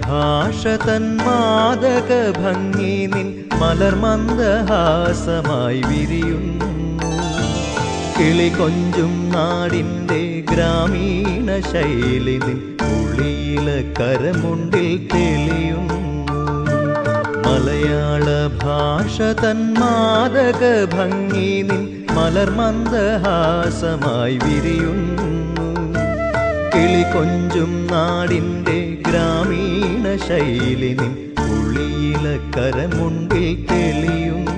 ഭാഷ തൻ മാദക ഭംഗി നിൻ മലർമന്ദഹാസമായി വിരിയുന്നു. കിളി കൊഞ്ചും നാടിൻ്റെ ഗ്രാമീണ ശൈലി നിൻ ഉളിയില കരമുണ്ടിൽ തെളിയുന്നു. മലയാള ഭാഷ തൻ മാദക ഭംഗി നിൻ മലർമന്ദഹാസമായി വിരിയുന്നു. കിളി കൊഞ്ചും നാടിൻ്റെ ഗ്രാമീണ ശൈലി നിൻ ഉളിയില കരമുണ്ടിൽ തെളിയുന്നു.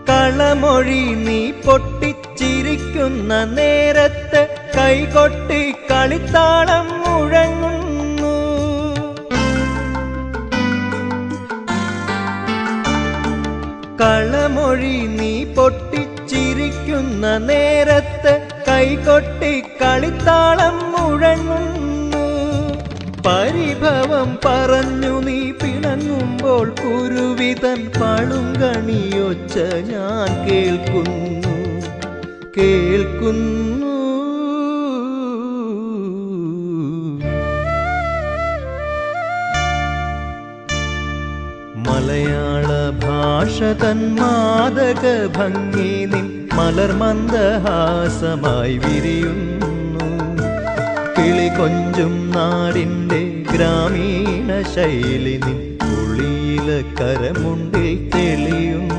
കളമൊഴി നീ പൊട്ടിച്ചിരിക്കുന്ന നേരത്ത് കൈകൊട്ടി കളിത്താളം മുഴങ്ങുന്നു. കളമൊഴി നീ പൊട്ടിച്ചിരിക്കുന്ന നേരത്ത് കൈകൊട്ടി കളിത്താളം മുഴങ്ങുന്നു. പരിഭവം പറഞ്ഞു നീ പിണങ്ങുമ്പോൾ കുരുവിതൻ പളുങ്കണിയൊച്ച ഞാൻ കേൾക്കുന്നു. മലയാള ഭാഷ തൻ മാദക ഭംഗി നിൻ മലർമന്ദഹാസമായി വിരിയുന്നു. കിളി കൊഞ്ചും നാടിൻ്റെ ഗ്രാമീണ ശൈലി നിൻ ഉളിയില കരമുണ്ടിൽ തെളിയുന്നു.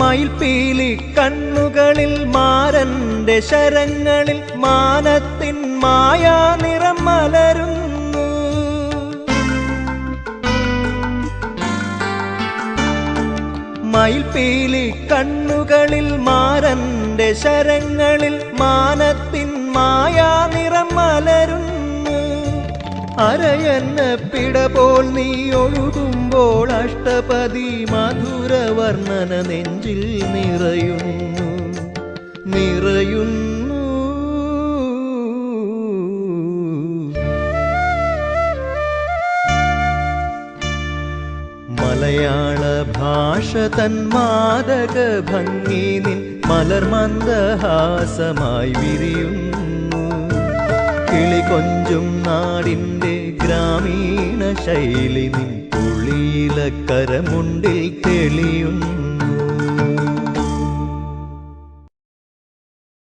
മയിൽപീലി കണ്ണുകളിൽ മാരന്റെ ശരങ്ങളിൽ മാനത്തിൻ മായാ നിറം മലരുന്നു. മയിൽപീലി കണ്ണുകളിൽ മാരന്റെ ശരങ്ങളിൽ മാനത്തിൻ മായാ നിറം മലരുന്നു. അരയന്ന പിട പോൽ നീ ഒഴുകുമ്പോൾ അഷ്ടപതി മധുരവർണ്ണന നെഞ്ചിൽ നിറയുന്നു. മലയാള ഭാഷ തൻ മാദക ഭംഗി നിൻ മലർമന്ദഹാസമായി വിരിയുന്നു. കിളി കൊഞ്ചും നാടിൻ്റെ ഗ്രാമീണ ശൈലി നിൻ ഉളിയില കരമുണ്ടിൽ തെളിയുന്നു.